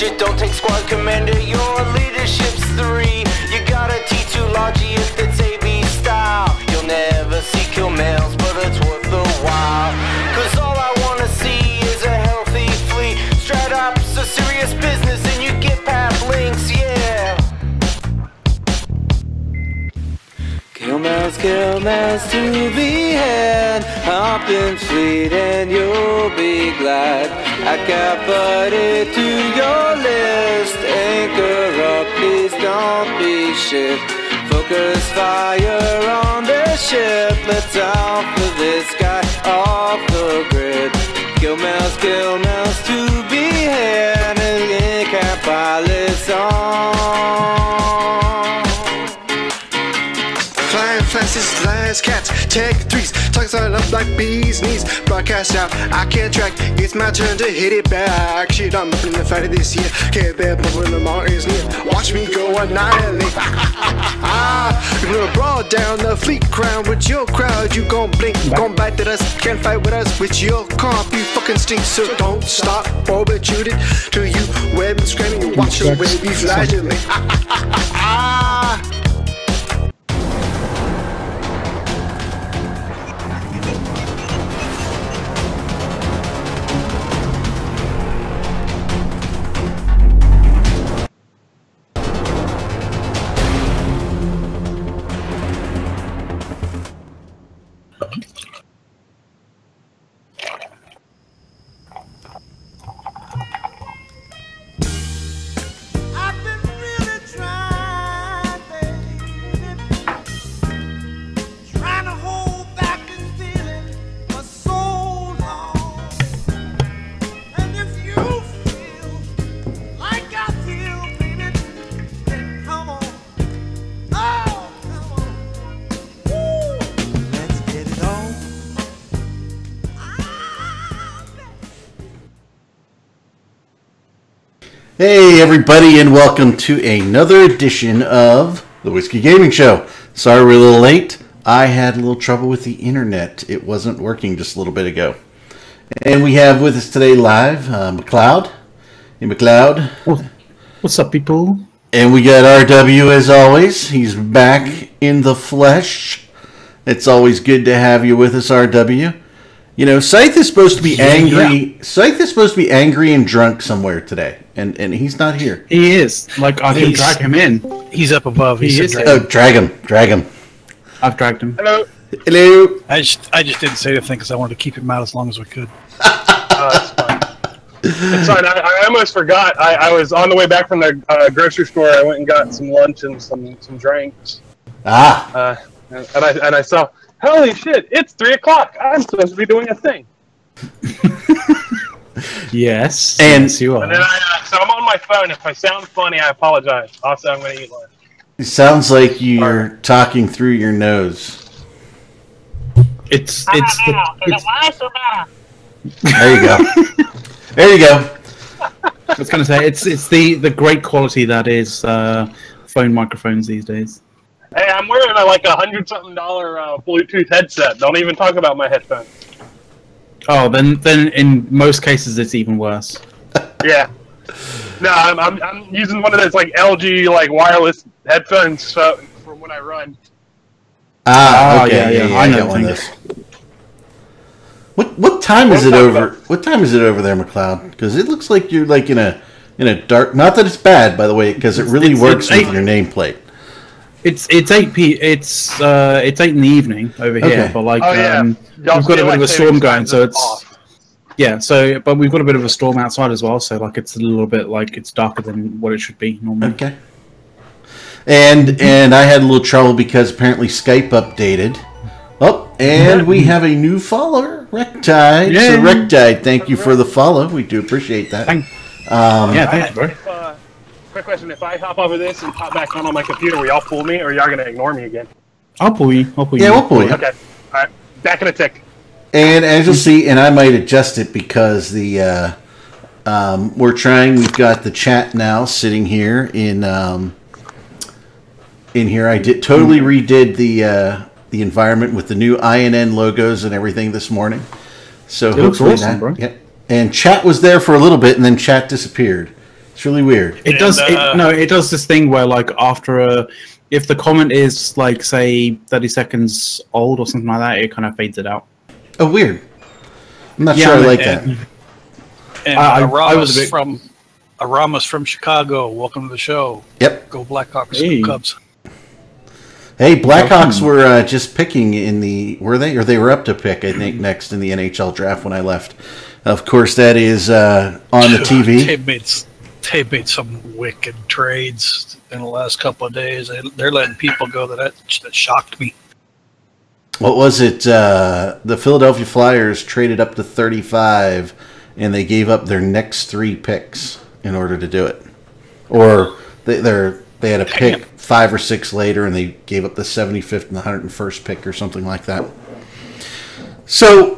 Just don't take squad commander, your leadership's 3. You got a T2 Logi if it's AB style. You'll never see kill males, but it's worth the while. Cause all I wanna see is a healthy fleet. Strat ops a serious business and you get pap links, yeah. Kill males to be had. Hop in fleet and you'll be glad. I got buddy to your list. Anchor up, please don't be shit. Focus fire on the ship. Let's offer this guy off the grid. Kill males to be had. And camp pilots on. Flying fastest, last cats, tech threes, tucks on up like bees knees. Broadcast out, I can't track, it's my turn to hit it back. Shit, I'm up in the fight of this year. Can't bear when the mark is near. Watch me go annihilate. You're gonna brawl down the fleet crown with your crowd. You gon' blink, gon' bite at us. Can't fight with us with your comp. You fucking stink, so don't stop. Orbit shoot it to you. Web and screaming, you watch the way we flagellate. Hey everybody, and welcome to another edition of the Whiskey Gaming Show. Sorry we're a little late. I had a little trouble with the internet. It wasn't working just a little bit ago. And we have with us today live McLeod. Hey McLeod. What's up, people? And we got RW as always. He's back in the flesh. It's always good to have you with us, RW. You know, Scythe is supposed to be angry. Yeah. Scythe is supposed to be angry and drunk somewhere today, and he's not here. He is. Like, I can drag him in. He's up above. He is. Oh, drag him. I've dragged him. Hello. I just didn't say anything because I wanted to keep him out as long as we could. That's fine. It's fine. I almost forgot. I was on the way back from the grocery store. I went and got some lunch and some drinks. And I saw. Holy shit, it's 3 o'clock. I'm supposed to be doing a thing. Yes. And yes, you are. And then so I'm on my phone. If I sound funny, I apologize. Also, I'm going to eat lunch. It sounds like you're talking through your nose. It's There you go. There you go. I was going to say, it's the great quality that is phone microphones these days. Hey, I'm wearing like $100-something Bluetooth headset. Don't even talk about my headphones. Oh, then in most cases it's even worse. Yeah. No, I'm using one of those like LG like wireless headphones from when I run. Okay. Yeah. I know one of those. What time is it over? What time is it over there, McLeod? Because it looks like you're like in a dark. Not that it's bad, by the way, because it really works with your nameplate. It's 8 it's 8 in the evening over here, but like we've got a bit of a storm going, so it's but we've got a bit of a storm outside as well, so like it's a little bit like it's darker than what it should be normally. Okay. And I had a little trouble because apparently Skype updated. Oh, and we have a new follower, Rectide. Yay. So Rectide, thank you for the follow. We do appreciate that. Thanks, bro. Quick question: if I hop over this and pop back on my computer, will y'all pull me, or y'all gonna ignore me again? I'll pull you. Yeah, we'll pull you. Okay. All right. Back in a tick. And as you'll see, and I might adjust it because the we're trying. We've got the chat now sitting here in here. I totally redid the environment with the new INN logos and everything this morning. So it looks awesome, bro. Yeah. And chat was there for a little bit, and then chat disappeared. It's really weird. It does. It does this thing where, like, if the comment is like, say, 30 seconds old or something like that, it kind of fades it out. Oh, weird. I'm not sure I like that. And Aramas from Chicago. Welcome to the show. Yep. Go Blackhawks. Hey. Go Cubs. Hey, Blackhawks were just picking in the... Were they? Or they were up to pick, I think, next in the NHL draft when I left. Of course, that is on the TV. They've made some wicked trades in the last couple of days. They're letting people go that shocked me. What was it? The Philadelphia Flyers traded up to 35, and they gave up their next 3 picks in order to do it. Or they had a pick 5 or 6 later, and they gave up the 75th and the 101st pick or something like that. So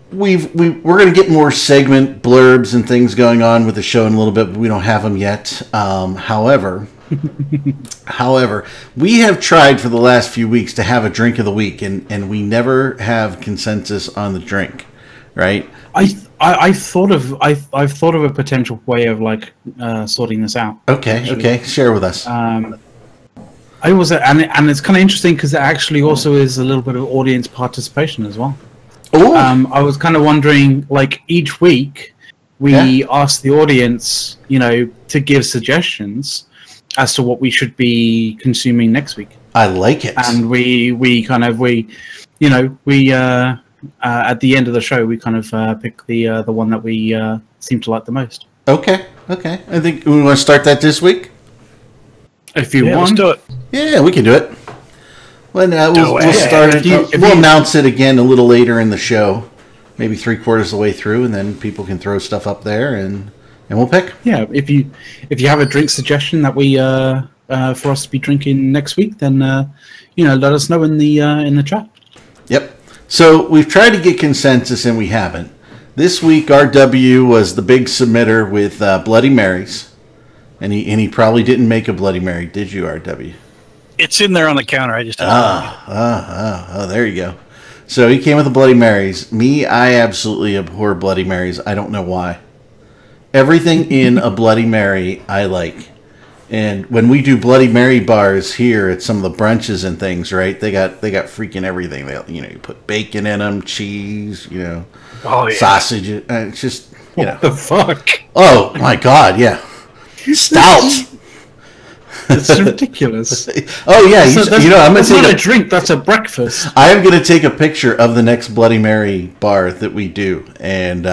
we're going to get more segment blurbs and things going on with the show in a little bit, but we don't have them yet. However, we have tried for the last few weeks to have a drink of the week, and we never have consensus on the drink, right? I've thought of a potential way of like sorting this out. Okay, share with us. And it's kind of interesting because it actually also is a little bit of audience participation as well. I was kind of wondering, like, each week we ask the audience, to give suggestions as to what we should be consuming next week. I like it. And we at the end of the show, we kind of pick the one that we seem to like the most. Okay. I think we want to start that this week. If you want, let's do it. Yeah, we can do it. Well, we'll start it. We'll announce it again a little later in the show, maybe 3/4 of the way through, and then people can throw stuff up there, and we'll pick. Yeah, if you have a drink suggestion that we for us to be drinking next week, then let us know in the chat. Yep. So we've tried to get consensus, and we haven't. This week, RW was the big submitter with Bloody Marys, and he probably didn't make a Bloody Mary, did you, RW? It's in there on the counter. I just there you go. So he came with the Bloody Marys. Me, I absolutely abhor Bloody Marys. I don't know why. Everything in a Bloody Mary I like. And when we do Bloody Mary bars here at some of the brunches and things, right? They got freaking everything. You put bacon in them, cheese, sausage. It's just what the fuck? Oh my god, yeah. Stout. It's ridiculous. Oh yeah, I'm gonna take not a drink. That's a breakfast. I am gonna take a picture of the next Bloody Mary bar that we do, and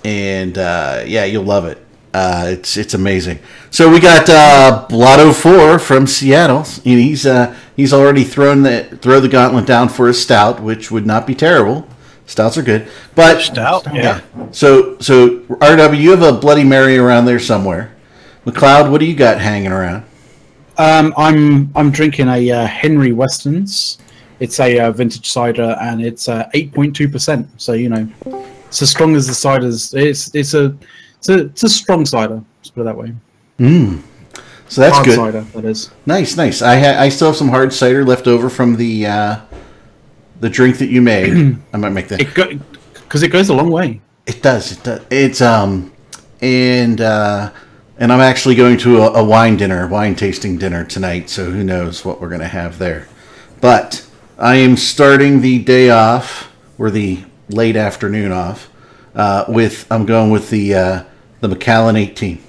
you'll love it. It's amazing. So we got Blotto 4 from Seattle. He's already throw the gauntlet down for a stout, which would not be terrible. Stouts are good, but stout, yeah. So RW, you have a Bloody Mary around there somewhere. McLeod, what do you got hanging around? I'm drinking a Henry Weston's. It's a vintage cider, and it's 8.2%. So it's as strong as the ciders. It's a strong cider. Let's put it that way. So that's hard good. Cider, that is Nice. I still have some hard cider left over from the drink that you made. I might make that because it goes a long way. It does. It's and I'm actually going to a wine tasting dinner tonight, so who knows what we're going to have there. But I am starting the day off, or the late afternoon off, I'm going with the Macallan 18.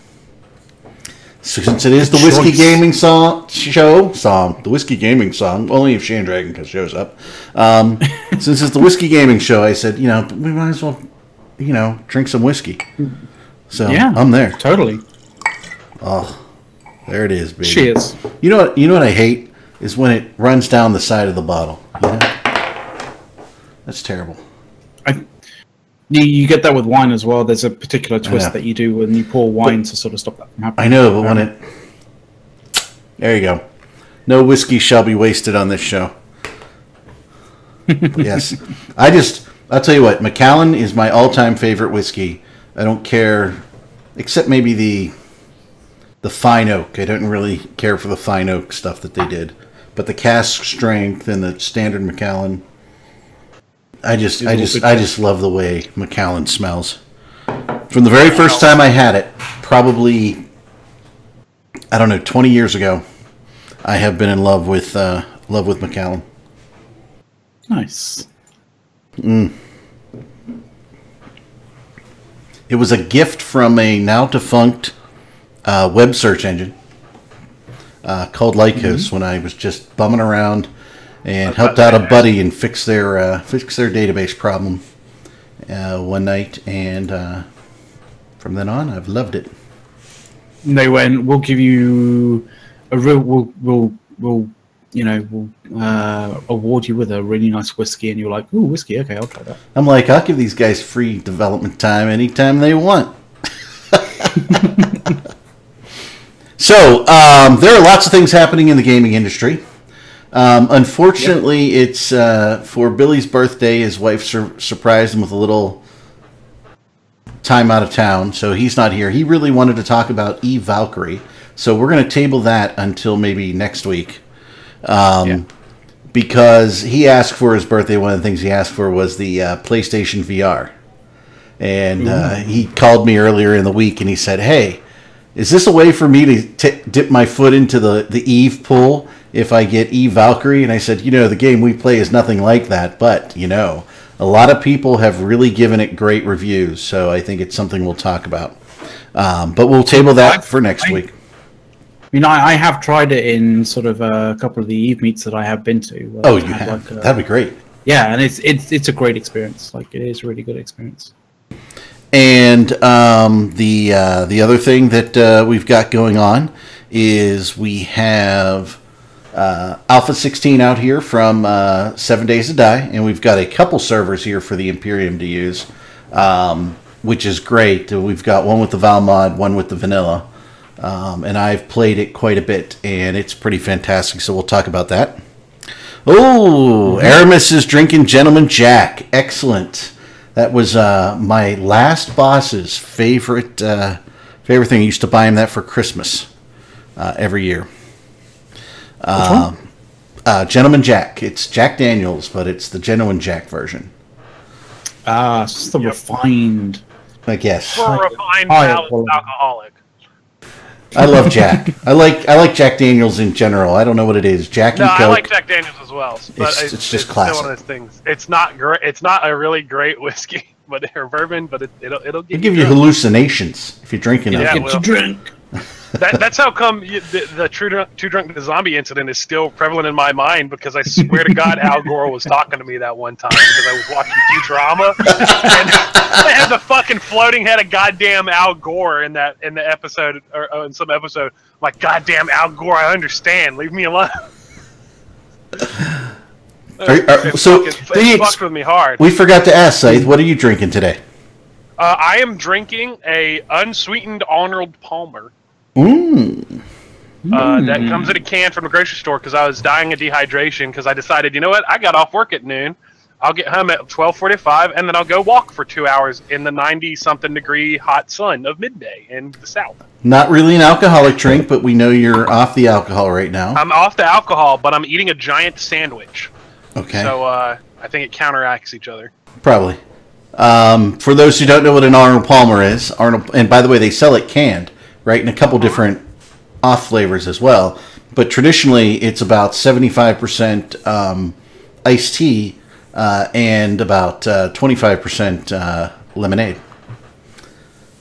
So since it is the Whiskey Gaming the Whiskey Gaming song, only if Shane Dragon shows up. Since it's the Whiskey Gaming show, I said, we might as well, drink some whiskey. So yeah, I'm there. Totally. Oh, there it is, baby. Cheers. You know what I hate is when it runs down the side of the bottle. That's terrible. You get that with wine as well. There's a particular twist that you do when you pour wine to sort of stop that from happening. I know, but there you go. No whiskey shall be wasted on this show. Yes. I'll tell you what, Macallan is my all-time favorite whiskey. I don't care, except maybe the fine oak. I don't really care for the fine oak stuff that they did. But the cask strength and the standard Macallan, I just love the way Macallan smells. From the very first time I had it, probably, I don't know, 20 years ago, I have been in love with Macallan. Nice. It was a gift from a now defunct web search engine called Lycos when I was just bumming around and helped out a buddy and fix their database problem one night, and from then on, I've loved it. And they went, "We'll give you a real, we'll award you with a really nice whiskey," and you're like, "Ooh, whiskey, okay, I'll try that." I'm like, I'll give these guys free development time anytime they want. So, there are lots of things happening in the gaming industry. Unfortunately, it's for Billy's birthday. His wife surprised him with a little time out of town, so he's not here. He really wanted to talk about Eve Valkyrie, so we're going to table that until maybe next week. Because he asked for his birthday, one of the things he asked for was the PlayStation VR. And he called me earlier in the week and he said, "Hey, is this a way for me to dip my foot into the Eve pool if I get Eve Valkyrie?" And I said, the game we play is nothing like that, but, a lot of people have really given it great reviews, so I think it's something we'll talk about. But we'll table that for next week. I have tried it in sort of a couple of the Eve meets that I have been to. Oh, you have? That'd be great. Yeah, and it's a great experience. Like, it is a really good experience. And the other thing that we've got going on is we have Alpha 16 out here from 7 Days to Die, and we've got a couple servers here for the Imperium to use, which is great. We've got one with the Val mod, one with the vanilla, and I've played it quite a bit, and it's pretty fantastic, so we'll talk about that. Oh, Aramis is drinking Gentleman Jack. Excellent. That was my last boss's favorite thing. I used to buy him that for Christmas every year. Gentleman Jack. It's Jack Daniels, but it's the Genuine Jack version. It's the refined. I guess. For a refined alcoholic. I love Jack. I like Jack Daniels in general. I don't know what it is. Jack and Coke. I like Jack Daniels as well. But it's just classic. Still one of those things. It's not great. It's not a really great whiskey, or bourbon, but it'll give you hallucinations if you're drinking it. Yeah, get to drink. That's how come the Too Drunk to Zombie incident is still prevalent in my mind, because I swear to God Al Gore was talking to me that one time because I was watching Futurama and they had the fucking floating head of goddamn Al Gore in the episode, or in some episode. I'm like, goddamn Al Gore, I understand. Leave me alone. It fucked with me hard. We forgot to ask, Scythe, what are you drinking today? I am drinking a unsweetened Arnold Palmer. That comes in a can from the grocery store because I was dying of dehydration, because I decided, you know what, I got off work at noon. I'll get home at 12:45 and then I'll go walk for 2 hours in the 90-something degree hot sun of midday in the south. Not really an alcoholic drink, but we know you're off the alcohol right now. I'm off the alcohol, but I'm eating a giant sandwich. Okay. So I think it counteracts each other. Probably. For those who don't know what an Arnold Palmer is, and by the way, they sell it canned, right, in a couple different off flavors as well. But traditionally, it's about 75% iced tea and about 25% lemonade.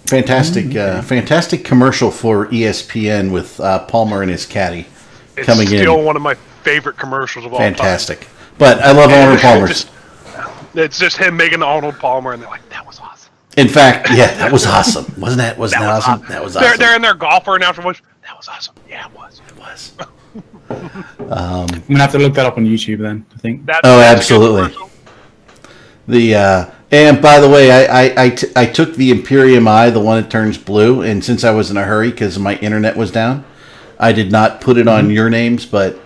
Fantastic, fantastic commercial for ESPN with Palmer and his caddy coming in. It's still one of my favorite commercials of all time. Fantastic. But I love Arnold Palmer's. It's just him making the Arnold Palmer, and they're like, that was awesome. In fact, yeah, that was awesome. Wasn't that awesome? That was awesome. They're in their golfer and afterwards. That was awesome. Yeah, it was. It was. I'm gonna have to look that up on YouTube then, I think. Absolutely. And by the way, I took the Imperium Eye, the one that turns blue, and since I was in a hurry because my internet was down, I did not put it on your names, but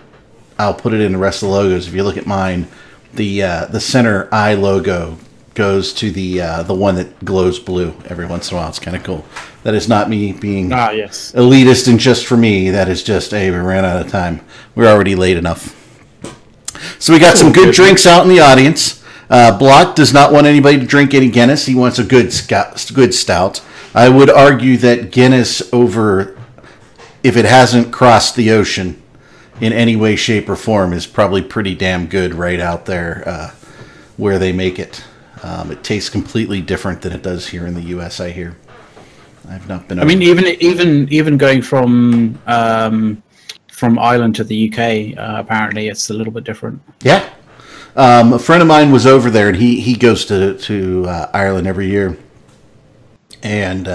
I'll put it in the rest of the logos. If you look at mine, the center eye logo goes to the one that glows blue every once in a while. It's kind of cool. That is not me being elitist and just for me. That is just, hey, we ran out of time. We're already late enough. So we got some good drinks out in the audience. Blot does not want anybody to drink any Guinness. He wants a good stout. I would argue that Guinness over, if it hasn't crossed the ocean in any way, shape, or form, is probably pretty damn good right out there where they make it. It tastes completely different than it does here in the U.S., I hear. I've not been. I mean, even going from Ireland to the UK, apparently it's a little bit different. Yeah. A friend of mine was over there, and he goes to Ireland every year. And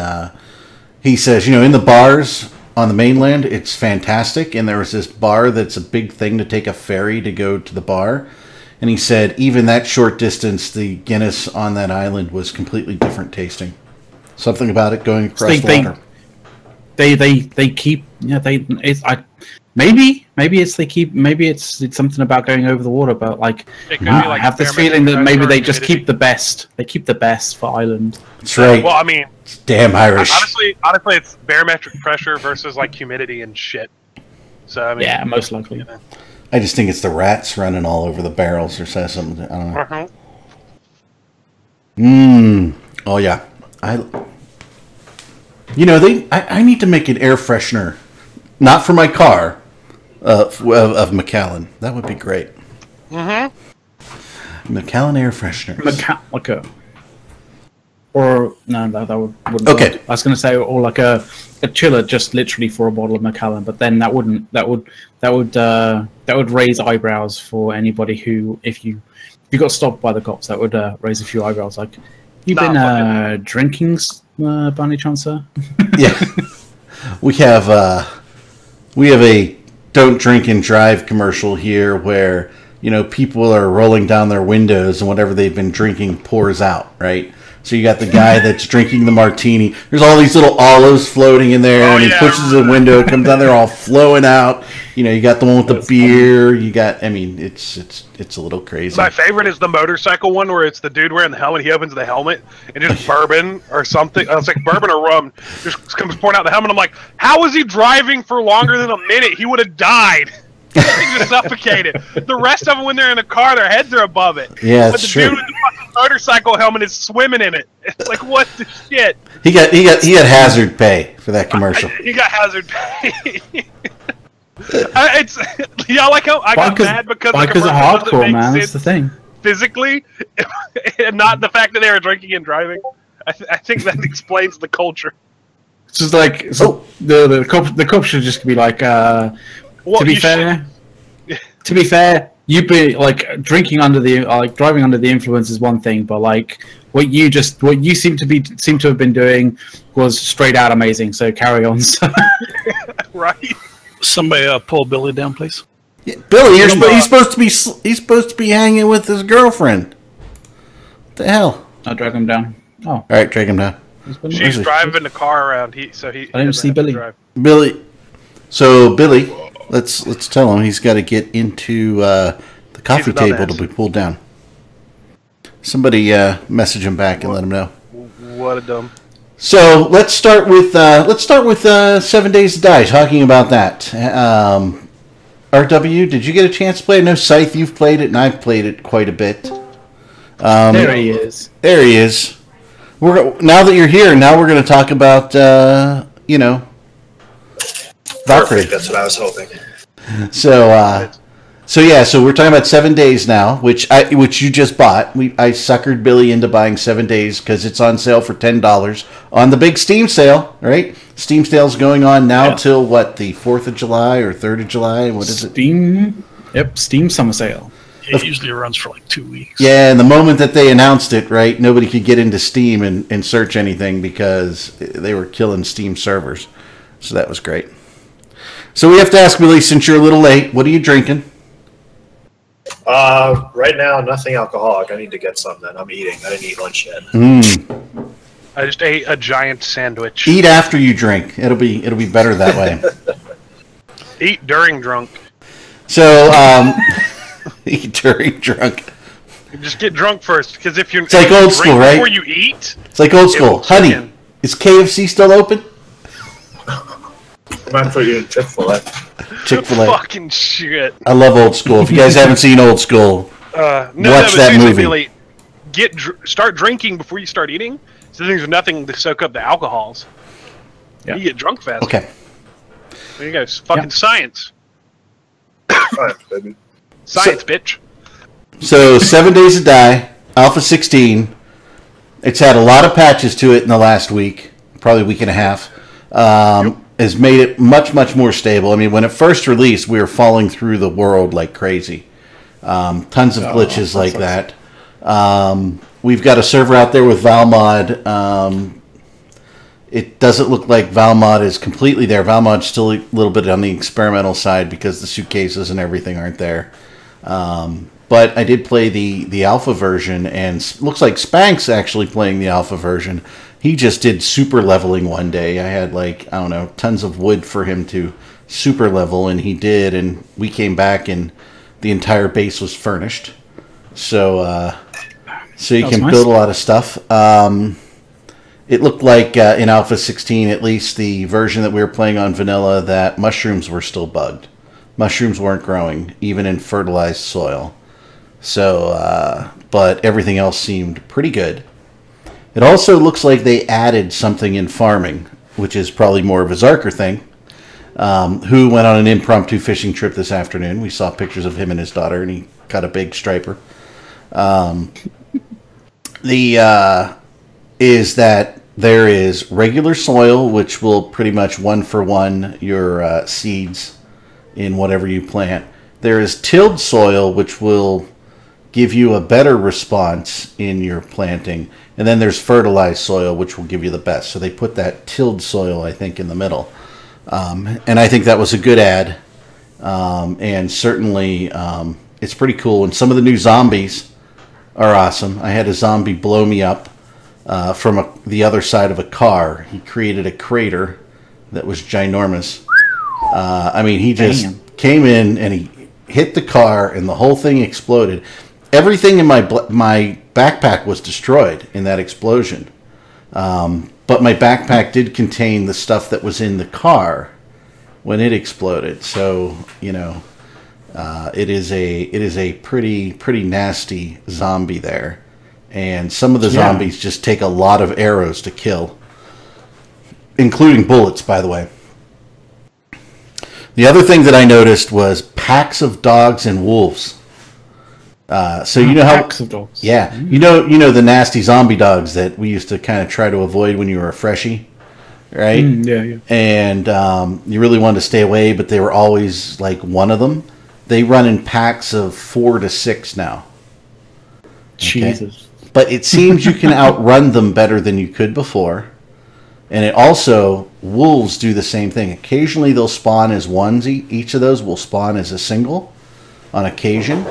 he says, in the bars on the mainland, it's fantastic. And there was this bar that's a big thing to take a ferry to go to the bar. And he said even that short distance, the Guinness on that island was completely different tasting. Something about it going across water. They keep maybe it's something about going over the water, but I have this feeling that maybe they just keep the best. They keep the best for Ireland. That's right. Well, I mean, it's damn Irish. Honestly, it's barometric pressure versus humidity and shit. So I mean, yeah, most likely. I just think it's the rats running all over the barrels or something. I don't know. Oh yeah. I need to make an air freshener, not for my car, of Macallan. That would be great. Macallan air freshener. Or no, that wouldn't. Okay. Work. I was going to say, or like a chiller, just literally for a bottle of Macallan. But then that would raise eyebrows for anybody who, if you got stopped by the cops, that would raise a few eyebrows. Like, you've been drinking, by any chance, sir? Yeah. We have a don't drink and drive commercial here where, people are rolling down their windows and whatever they've been drinking pours out, right? So you got the guy that's drinking the martini. There's all these little olives floating in there, and he pushes the window, it comes down there all flowing out. You got the one with the beer. You got, it's a little crazy. My favorite is the motorcycle one where it's the dude wearing the helmet. He opens the helmet and just bourbon or something. It's like bourbon or rum just comes pouring out the helmet. I'm like, how was he driving for longer than a minute? He would have died. He just suffocated. The rest of them, when they're in the car, their heads are above it. Yeah, that's true. But the dude with the fucking motorcycle helmet is swimming in it. It's like, what the shit? He got hazard pay for that commercial. He got hazard pay. I got mad because bikers are hardcore, man. That's the thing. Physically, and not the fact that they were drinking and driving. I think that explains the culture. It's just like the cop should just be like. To be fair, you be drinking under the driving under the influence is one thing, but what you seem to have been doing was straight out amazing. So carry on. Right. Somebody pull Billy down, please. Yeah, Billy, he's supposed to be hanging with his girlfriend. What the hell? I'll drag him down. Oh, all right, drag him down. She's driving the car around. I didn't see Billy. Billy. So Billy. Let's tell him he's got to get into the coffee table to be pulled down. Somebody message him back and let him know. What a dumb. So let's start with 7 Days to Die. Talking about that, RW, did you get a chance to play it? I know Scythe, you've played it, and I've played it quite a bit. There he is. There he is. Now that you're here, now we're going to talk about Valkyrie. That's what I was hoping. So we're talking about 7 Days now, which you just bought. I suckered Billy into buying 7 Days because it's on sale for $10 on the big Steam sale, right? Steam sale's going on now till what, the 4th of July or 3rd of July? What is it? Steam summer sale. It usually runs for 2 weeks. Yeah, and the moment that they announced it, right, nobody could get into Steam and search anything because they were killing Steam servers. So that was great. So we have to ask Billy, since you're a little late, what are you drinking? Right now, nothing alcoholic. I need to get some then. I'm eating. I didn't eat lunch yet. I just ate a giant sandwich. Eat after you drink. It'll be better that way. Eat during drunk. So, eat during drunk. Just get drunk first, because if you're... It's like old school, right? Before you eat... It's like old school. Honey, is KFC still open? I'm for you, Chick-fil-A. Chick-fil-A. Fucking shit. I love Old School. If you guys haven't seen Old School, watch that movie. start drinking before you start eating. So there's nothing to soak up the alcohols. Yeah. You get drunk fast. Okay. There you go. Fucking science. Science, baby. Science, bitch. So 7 Days to Die, Alpha 16. It's had a lot of patches to it in the last week, probably week and a half. Has made it much, much more stable. I mean, when it first released, we were falling through the world like crazy. Tons of glitches like that. We've got a server out there with Valmod. It doesn't look like Valmod is completely there. Valmod's still a little bit on the experimental side because the suitcases and everything aren't there. But I did play the alpha version, and looks like Spank's actually playing the alpha version. He just did super leveling one day. I had like, I don't know, tons of wood for him to super level, and he did, and we came back and the entire base was furnished. So you can build a lot of stuff. It looked like in Alpha 16, at least the version that we were playing on vanilla, that mushrooms were still bugged. Mushrooms weren't growing, even in fertilized soil. So, but everything else seemed pretty good. It also looks like they added something in farming, which is probably more of a Zarker thing. Who went on an impromptu fishing trip this afternoon. We saw pictures of him and his daughter, and he caught a big striper. Is that there is regular soil, which will pretty much 1-for-1 your seeds in whatever you plant. There is tilled soil, which will give you a better response in your planting. And then there's fertilized soil, which will give you the best. So they put that tilled soil, I think, in the middle. And I think that was a good ad. And certainly it's pretty cool. And some of the new zombies are awesome. I had a zombie blow me up from the other side of a car. He created a crater that was ginormous. I mean, he just came in and he hit the car and the whole thing exploded. Everything in my backpack was destroyed in that explosion. But my backpack did contain the stuff that was in the car when it exploded. So, you know, it is a pretty nasty zombie there. And some of the zombies just take a lot of arrows to kill, including bullets, by the way. The other thing that I noticed was packs of dogs and wolves. So you know how packs of dogs. Yeah, you know the nasty zombie dogs that we used to kind of try to avoid when you were a freshie, right? Yeah. And you really wanted to stay away, but they were always like one of them. They run in packs of 4 to 6 now. Jesus. But it seems you can outrun them better than you could before. And it also, wolves do the same thing. Occasionally they'll spawn as ones. Each of those will spawn as a single on occasion.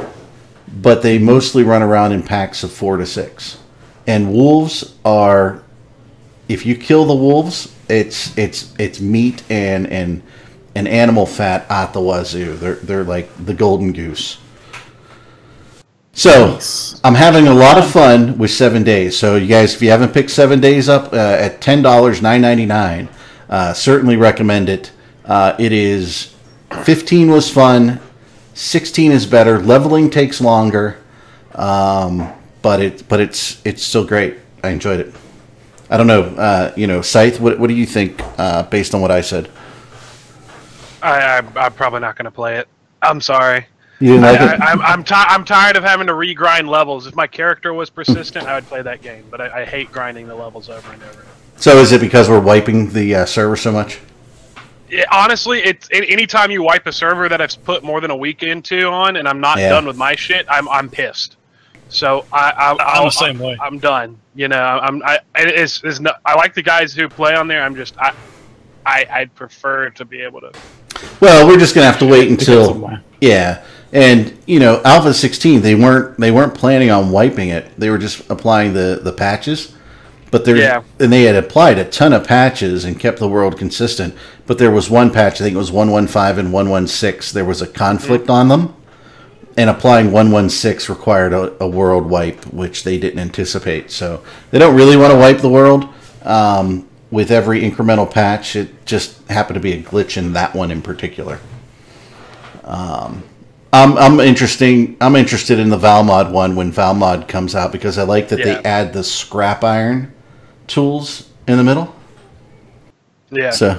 But they mostly run around in packs of 4 to 6. And wolves are, if you kill the wolves, it's meat and animal fat at the wazoo. They're like the golden goose. So, I'm having a lot of fun with 7 Days. So, you guys, if you haven't picked 7 Days up at $10, $9.99, certainly recommend it. It is 15 was fun, 16 is better. Leveling takes longer, but it's still great. I enjoyed it. I don't know, Scythe. What do you think based on what I said? I'm probably not going to play it. I'm sorry. You didn't like it? I'm tired of having to regrind levels. If my character was persistent, I would play that game. But I hate grinding the levels over and over. So is it because we're wiping the server so much? Honestly, it's anytime you wipe a server that I've put more than a week into on, and I'm not done with my shit, I'm pissed. So I'm the same way. I'm done. You know, I like the guys who play on there. I'd prefer to be able to. Well, we're just gonna have to wait until and Alpha 16 they weren't planning on wiping it. They were just applying the patches. But and they had applied a ton of patches and kept the world consistent. But there was one patch, I think it was 1.15 and 1.16. There was a conflict on them, and applying 1.16 required a world wipe, which they didn't anticipate. So they don't really want to wipe the world with every incremental patch. It just happened to be a glitch in that one in particular. I'm interested in the Valmod one when Valmod comes out because I like that they add the scrap iron tools in the middle. Yeah. So.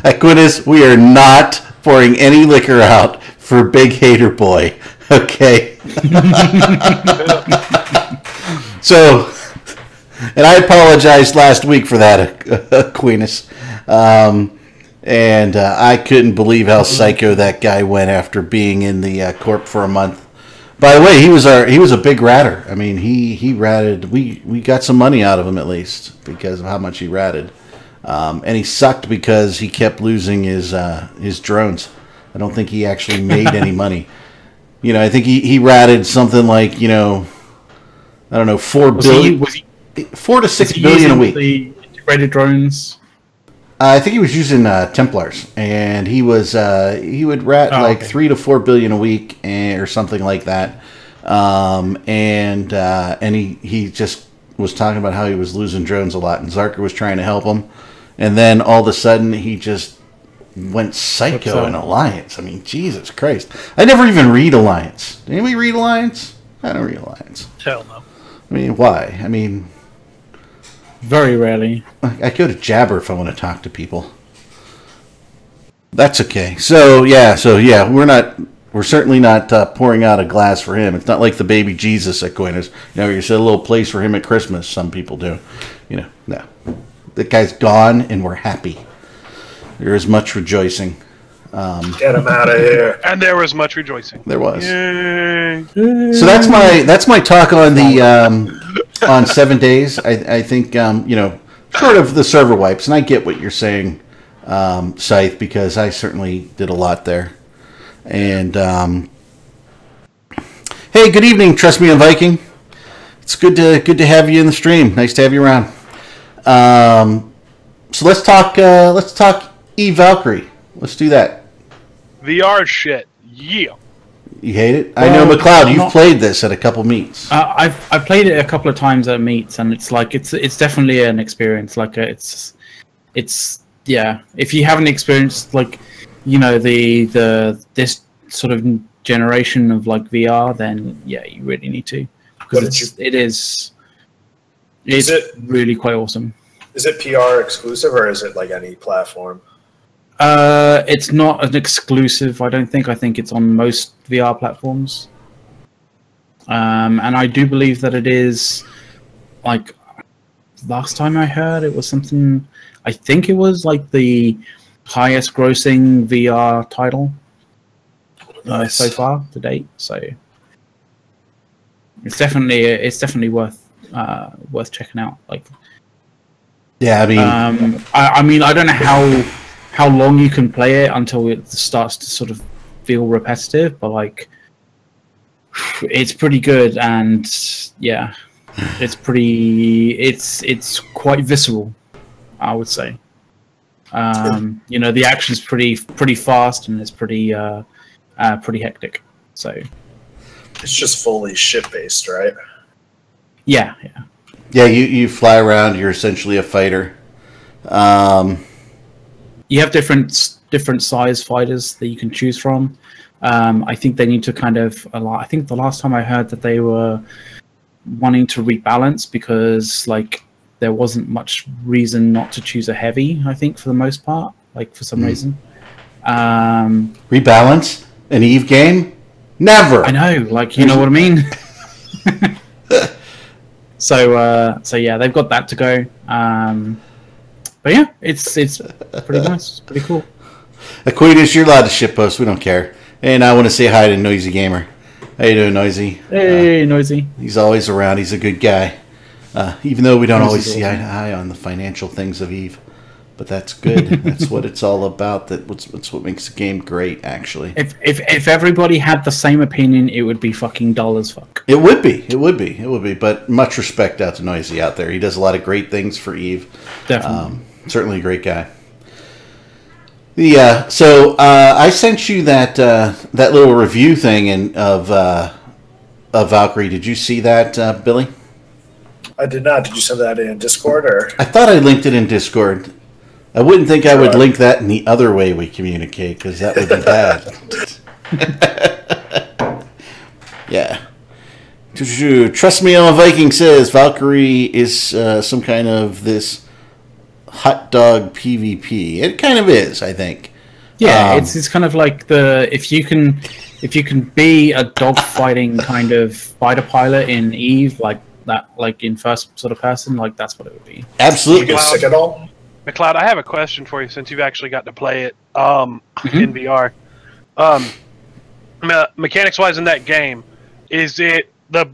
Aquinas, we are not pouring any liquor out for Big Hater Boy. Okay. So, and I apologized last week for that, Aquinas. And I couldn't believe how psycho that guy went after being in the corp for a month. By the way, he was a big ratter. I mean, he ratted. We got some money out of him at least because of how much he ratted. And he sucked because he kept losing his drones. I don't think he actually made any money. You know, I think he ratted something like, I don't know, 4 billion, 4 to 6 billion a week. The integrated drones. I think he was using Templars, and he would rat like 3 to 4 billion a week or something like that. And he just was talking about how he was losing drones a lot, and Zarka was trying to help him. And then all of a sudden, he just went psycho in Alliance. I mean, Jesus Christ. I never even read Alliance. Did anybody read Alliance? I don't read Alliance. Hell no. I mean, why? I mean... Very rarely. I go to Jabber if I want to talk to people. That's okay. So yeah, we're certainly not pouring out a glass for him. It's not like the baby Jesus at Coiners. You set a little place for him at Christmas. Some people do. No. The guy's gone, and we're happy. There is much rejoicing. Get him out of here. And there was much rejoicing. There was. Yay. So that's my talk on the on 7 days. I think short of the server wipes, and I get what you're saying, Scythe, because I certainly did a lot there. And hey, good evening, Trust Me on Viking. It's good to have you in the stream. Nice to have you around. So let's talk Eve Valkyrie. Let's do that. VR shit. Yeah. You hate it? I know, McLeod, you've played this at a couple meets. I've played it a couple of times at meets, and it's like it's definitely an experience. Like it's if you haven't experienced like this sort of generation of like VR, then yeah, you really need to, because it's really quite awesome. Is it PR exclusive, or is it like any platform? It's not an exclusive, I don't think. I think it's on most VR platforms. And I do believe that it is, like, last time I heard, it was something, I think it was like the highest grossing VR title so far to date. So it's definitely worth checking out. Like, yeah, I mean, I don't know how long you can play it until it starts to sort of feel repetitive, but like it's pretty good, and yeah, it's quite visceral, I would say. The action's pretty fast, and it's pretty hectic. So it's just fully ship based, right? Yeah. You fly around. You're essentially a fighter. You have different size fighters that you can choose from. I think they need to I think the last time I heard that they were wanting to rebalance, because like there wasn't much reason not to choose a heavy, I think, for the most part, like for some reason. Rebalance an Eve game? Never. I know, like, you know what I mean? So yeah, they've got that to go. But yeah, it's pretty nice. It's pretty cool. Aquinas, you're allowed to shitpost. We don't care. And I want to say hi to Noisy Gamer. How you doing, Noisy? Hey, Noisy. He's always around. He's a good guy. Even though we don't always see eye to eye on the financial things of Eve. But that's good. That's what it's all about. That's what makes the game great, actually. If everybody had the same opinion, it would be fucking dull as fuck. It would be. But much respect out to Noisy out there. He does a lot of great things for Eve. Definitely. Certainly a great guy. So I sent you that little review thing of Valkyrie. Did you see that, Billy? I did not. Did you send that in Discord, or? I thought I linked it in Discord. I wouldn't think I would link that in the other way we communicate, because that would be bad. Yeah. Trust Me, I'm a Viking says Valkyrie is some kind of this hot dog PvP. It kind of is, I think. Yeah, it's kind of like if you can be a dogfighting kind of fighter pilot in Eve, like that, like in first sort of person, like that's what it would be. Absolutely. You get sick at all? McLeod, I have a question for you since you've actually got to play it in VR. Mechanics-wise in that game, is it the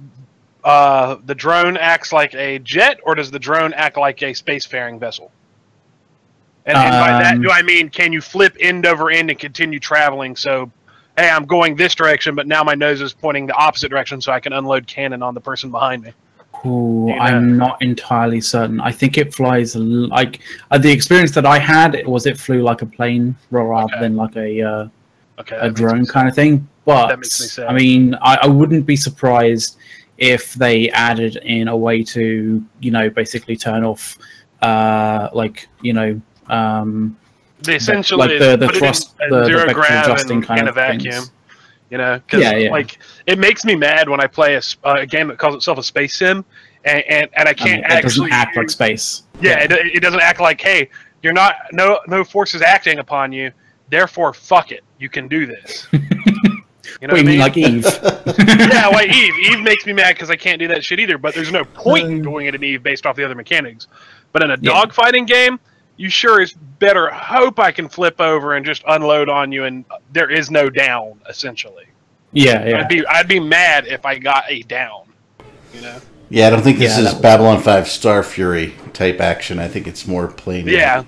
drone acts like a jet, or does the drone act like a spacefaring vessel? And by that, do I mean, can you flip end over end and continue traveling? So, hey, I'm going this direction, but now my nose is pointing the opposite direction, so I can unload cannon on the person behind me. Ooh, I'm not entirely certain. I think it flies like the experience that I had it flew like a plane rather than like a drone kind of thing. But that makes me sad. I mean, I wouldn't be surprised if they added in a way to basically turn off the essential like is the thrust, the zero vector grav adjusting kind in a of vacuum. things. Because like it makes me mad when I play a game that calls itself a space sim, and I can't it doesn't act like space. Yeah, it doesn't act like, hey, you're not no force is acting upon you, therefore fuck it, you can do this. You know what I mean? Like Eve? Yeah, like Eve. Eve makes me mad because I can't do that shit either. But there's no point in doing it in Eve based off the other mechanics. But in a dogfighting game, you sure as better hope I can flip over and just unload on you, and there is no down, essentially. Yeah. I'd be mad if I got a down. Yeah, I don't think this is Babylon 5 Star Fury type action. I think it's more plain. Yeah.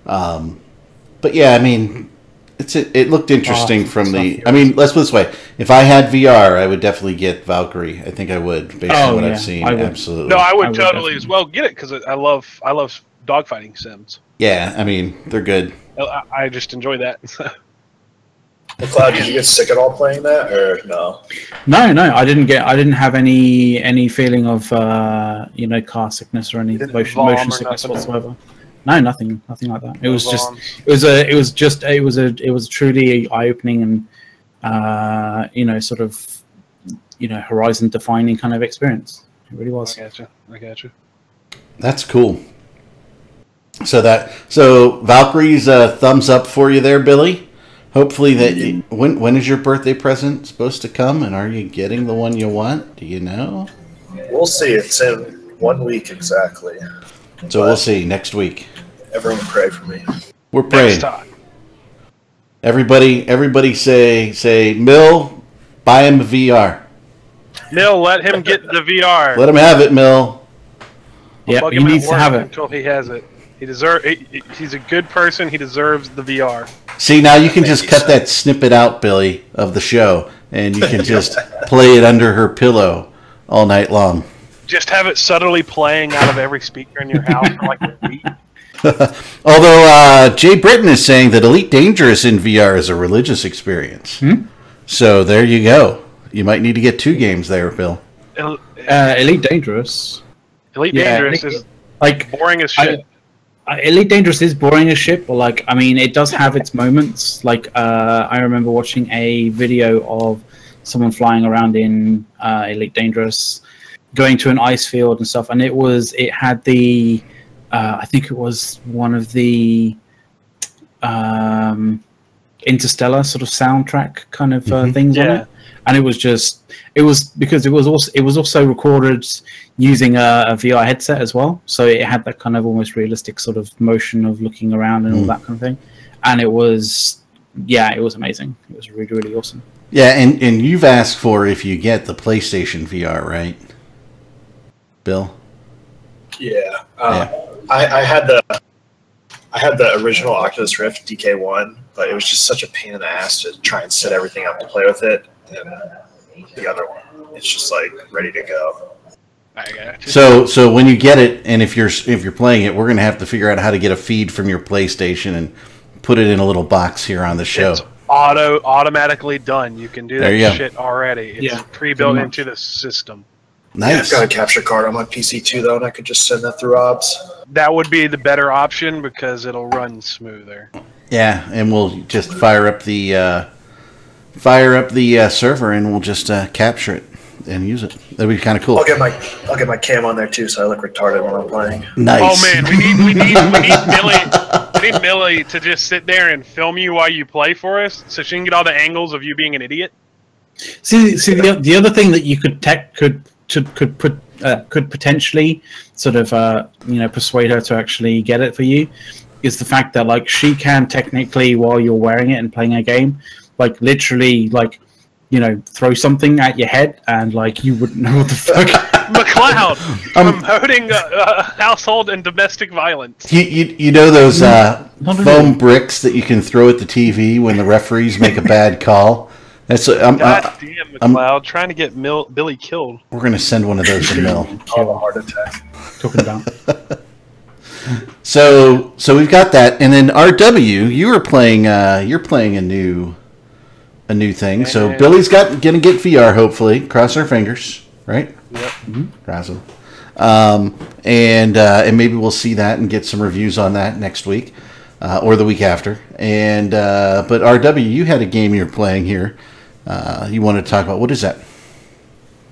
But yeah, I mean, it looked interesting from the. I mean, let's put it this way: if I had VR, I would definitely get Valkyrie. I think I would, based on what I've seen. Absolutely. No, I would totally as well get it because I love dogfighting sims. Yeah, I mean, they're good. I just enjoy that. McLeod, did you get sick at all playing that, or no? No, I didn't have any feeling of car sickness or any motion sickness whatsoever. No, nothing like that. It was just it was a truly eye-opening and horizon-defining kind of experience. It really was. I gotcha. That's cool. So Valkyrie's a thumbs up for you there, Billy. Hopefully that when is your birthday present supposed to come, and are you getting the one you want? Do you know? We'll see. It's in 1 week exactly. So we'll see next week. Everyone pray for me. We're praying. Everybody say Mill, buy him a VR. Mill, let him get the VR. Let him have it, Mill. Yeah, he needs to have it until he has it. He's a good person. He deserves the VR. See, now you can just cut that snippet out, Billy, of the show, and you can just play it under her pillow all night long. Just have it subtly playing out of every speaker in your house for like a week. Although Jay Britton is saying that Elite Dangerous in VR is a religious experience. So there you go. You might need to get 2 games there, Bill. Elite Dangerous. Elite Dangerous is like boring as shit. Elite Dangerous is boring as shit, but it does have its moments. I remember watching a video of someone flying around in Elite Dangerous, going to an ice field and stuff, and it had the I think it was one of the Interstellar sort of soundtrack kind of things on it, and it was also recorded using a VR headset as well, so it had that kind of almost realistic sort of motion of looking around and all that kind of thing, and it was amazing. It was really, really awesome. Yeah, and you've asked for if you get the PlayStation VR, right, Bill? Yeah. I had the original Oculus Rift DK1, but it was just such a pain in the ass to try and set everything up to play with it. And the other one, it's just like ready to go. So when you get it, and if you're playing it, we're gonna have to figure out how to get a feed from your PlayStation and put it in a little box here on the show. It's automatically done. You can do that shit already. It's pre-built into the system. Nice. Yeah, I've got a capture card on my PC too, though, and I could just send that through OBS. That would be the better option because it'll run smoother. Yeah, and we'll just fire up the server, and we'll just capture it and use it. That'd be kind of cool. I'll get my cam on there too, so I look retarded when I'm playing. Nice. Oh man, we need Millie to just sit there and film you while you play for us, so she can get all the angles of you being an idiot. See, the other thing that you could potentially sort of persuade her to actually get it for you is the fact that like she can technically, while you're wearing it and playing a game, like literally like throw something at your head and like you wouldn't know what the fuck. McLeod promoting household and domestic violence. You know those foam bricks that you can throw at the TV when the referees make a bad call? God damn, McLeod, trying to get Billy killed. We're going to send one of those to Mill. Have a heart attack. Talking about. So we've got that, and then RW, you're playing a new thing. So Billy's gonna get VR, hopefully. Cross our fingers, right? Yep. Mm-hmm. Cross them. And maybe we'll see that and get some reviews on that next week or the week after. And but RW, you had a game you're playing here. You wanted to talk about, what is that?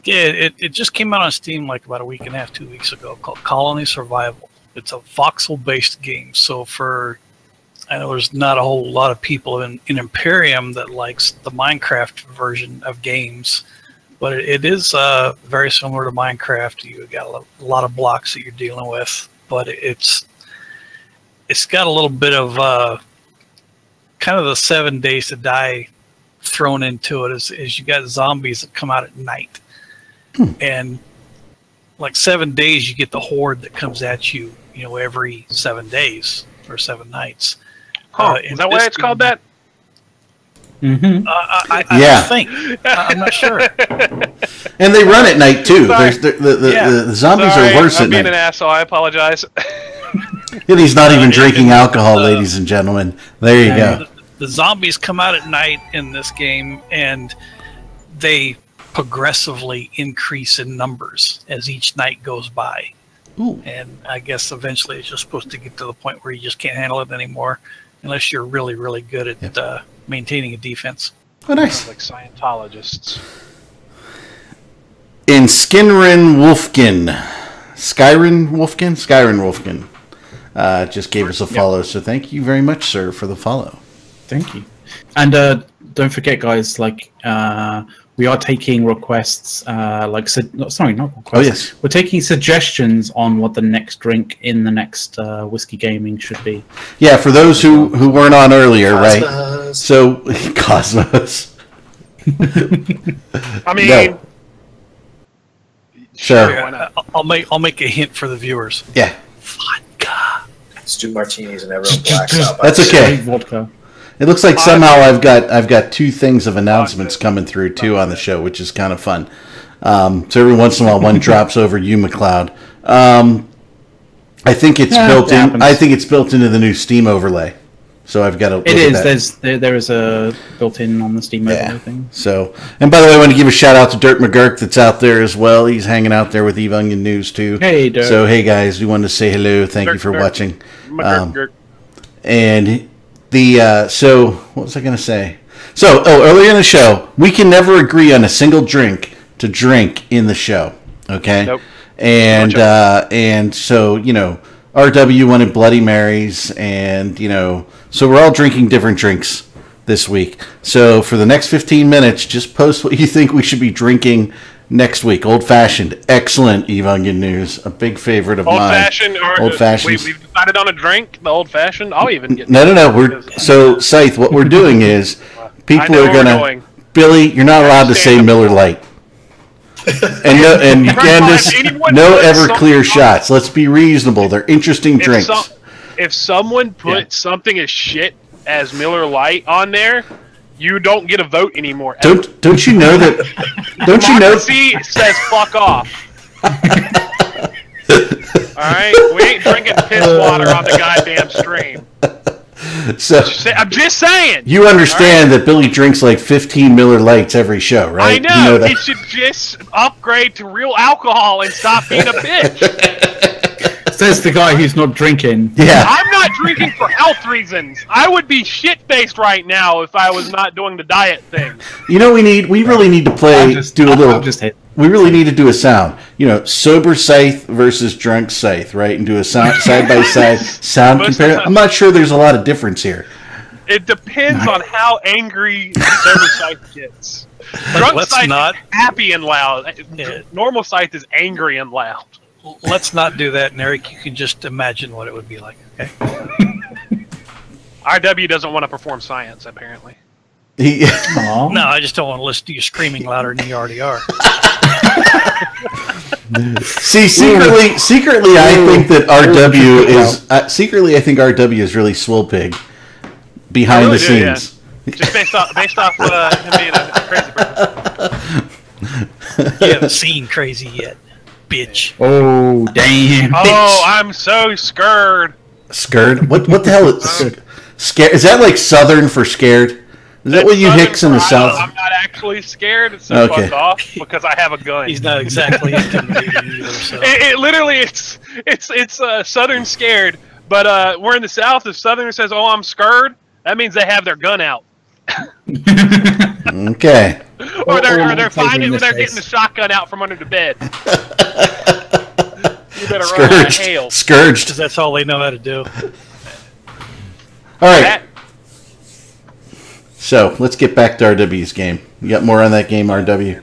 Yeah, it just came out on Steam like about a week and a half, 2 weeks ago, called Colony Survival. It's a voxel-based game. So I know there's not a whole lot of people in Imperium that likes the Minecraft version of games, but it is very similar to Minecraft. You got a lot of blocks that you're dealing with, but it's got a little bit of kind of the 7 Days to Die thrown into it. Is you got zombies that come out at night, and like 7 days you get the horde that comes at you, every 7 days or 7 nights. Is that why it's called that? Mm-hmm. I think. I'm not sure. And they run at night too. The zombies are worse at night. I'm being an asshole. I apologize. And he's not even drinking alcohol, ladies and gentlemen. There you go. The zombies come out at night in this game, and they progressively increase in numbers as each night goes by. Ooh. And I guess eventually it's just supposed to get to the point where you just can't handle it anymore unless you're really, really good at maintaining a defense. Oh, nice. Like Scientologists. In Skyrim Wolfkin just gave us a follow, so thank you very much, sir, for the follow. Thank you. And don't forget, guys, like we are taking requests, not requests. Oh, yes. We're taking suggestions on what the next drink in the next Whiskey Gaming should be. Yeah, for those who weren't on earlier, Cosmos. right? So, Cosmos. I mean... No. Sure. I'll make a hint for the viewers. Yeah. Vodka. Let's do martinis and everyone blacks out. That's okay. Vodka. It looks like somehow I've got 2 things of announcements coming through too on the show, which is kind of fun. So every once in a while, one drops over you, McLeod. I think it's built in. Happens. I think it's built into the new Steam overlay. So I've got to. It is. There is a built-in on the Steam overlay thing. So, and by the way, I want to give a shout out to Dirt McGurk that's out there as well. He's hanging out there with Eve Onion News too. Hey, Dirt. So hey guys, we wanted to say hello. Thank you for watching. And so what was I going to say? So earlier in the show, we can never agree on a single drink to drink in the show. Okay. Nope. And so RW wanted Bloody Marys, and so we're all drinking different drinks this week. So for the next 15 minutes, just post what you think we should be drinking next week. Old fashioned, excellent. Eve Onion News, a big favorite of mine. Old fashioned. We've decided on a drink. The old fashioned. I'll even get. No. So Scythe, what we're doing is people are gonna. Billy, you're not allowed to say Miller Lite. And Candace, no Everclear shots. Let's be reasonable. They're interesting drinks. If someone put something as shit as Miller Lite on there, you don't get a vote anymore. Don't you know that? Don't you know? Democracy says fuck off. All right, we ain't drinking piss water on the goddamn stream. So I'm just saying. You understand that Billy drinks like 15 Miller Lights every show, right? I know. You know that. He should just upgrade to real alcohol and stop being a bitch. Says the guy who's not drinking. Yeah. I'm not drinking for health reasons. I would be shit-faced right now if I was not doing the diet thing. You know, we really need to play, we really need to do a sound. You know, sober Scythe versus drunk Scythe, right? And do a sound side-by-side sound comparison. I'm not sure there's a lot of difference here. It depends on how angry sober Scythe gets. Drunk Scythe is happy and loud. Normal Scythe is angry and loud. Let's not do that, and Eric, you can just imagine what it would be like, okay? RW doesn't want to perform science, apparently. No, I just don't want to listen to you screaming louder than you already are. See, secretly, I think that RW is secretly. I think RW is really swole pig behind the scenes. Yeah. Just based off him being a crazy person. You haven't seen crazy yet, bitch. Oh damn! Oh, bitch. I'm so scared. Scared? What the hell is scared? Is that like Southern for scared? Is that what you Hicks in the South? I'm not actually scared. It's so fucked off because I have a gun. He's not exactly intimidating either. So. It literally, it's Southern scared, but we're in the South. If Southern says, "Oh, I'm scared," that means they have their gun out. Okay. Or they're finding when they're getting the shotgun out from under the bed. You better run out of hail. Scourged. Because that's all they know how to do. All right. So let's get back to RW's game. You got more on that game, RW?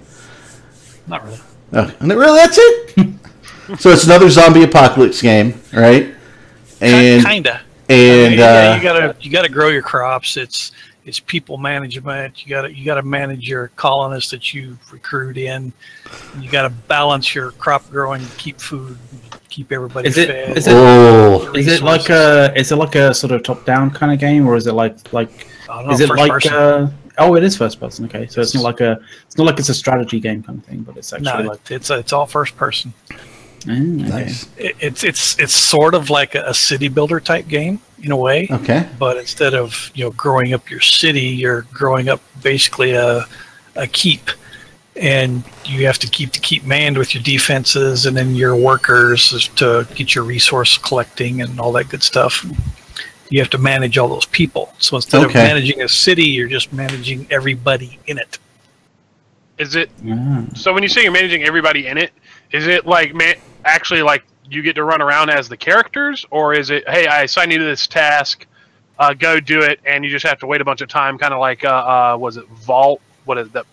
Not really. Oh, really? That's it? So it's another zombie apocalypse game, right? And kinda. And you gotta grow your crops. It's people management. You gotta manage your colonists that you recruit in. You gotta balance your crop growing, keep food, keep everybody fed. Is it like a sort of top down kind of game, or is it like is it like oh, it is first person. Okay, so it's not like it's a strategy game kind of thing, but it's actually it's all first person. Okay. Nice. It's sort of like a city builder type game in a way. Okay. But instead of growing up your city, you're growing up basically a keep, and you have to keep manned with your defenses and then your workers to get your resource collecting and all that good stuff. You have to manage all those people. So instead of managing a city, you're just managing everybody in it. Is it? So when you say you're managing everybody in it, is it like actually like you get to run around as the characters, or is it, hey, I assign you to this task, go do it, and you just have to wait a bunch of time, kind of like was it Vault? What is that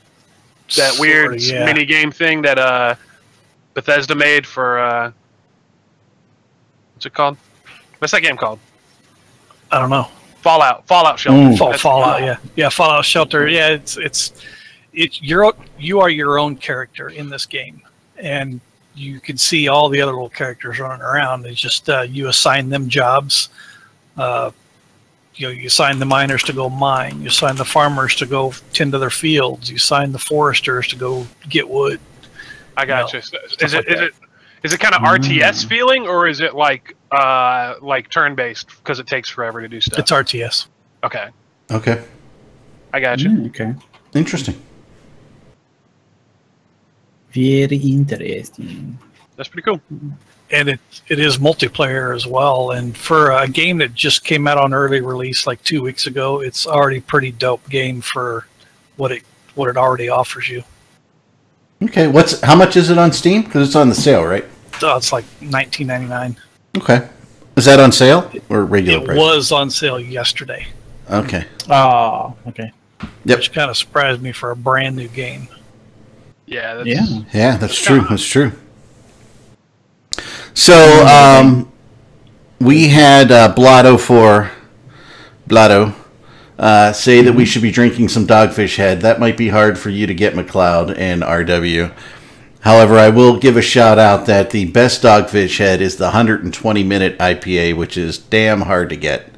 weird mini game thing that Bethesda made for what's it called? What's that game called? I don't know. Fallout Shelter. Fallout, yeah, Fallout Shelter. Yeah, you are your own character in this game, and you can see all the other little characters running around. It's just you assign them jobs. You assign the miners to go mine. You assign the farmers to go tend to their fields. You assign the foresters to go get wood. I got you. Is it kind of RTS feeling, or is it like turn based because it takes forever to do stuff? It's RTS. Okay. I got you. Okay. Interesting. Very interesting. That's pretty cool. And it is multiplayer as well. And for a game that just came out on early release like 2 weeks ago, it's already pretty dope game for what it already offers you. Okay, how much is it on Steam? Because it's on the sale, right? It's like $19.99. Okay. Is that on sale or regular price? It was on sale yesterday. Okay. Oh, okay. Yep. Which kind of surprised me for a brand new game. Yeah. That's true. That's true. So, we had Blotto say that we should be drinking some Dogfish Head. That might be hard for you to get, McLeod and RW. However, I will give a shout out that the best Dogfish Head is the 120-minute IPA, which is damn hard to get.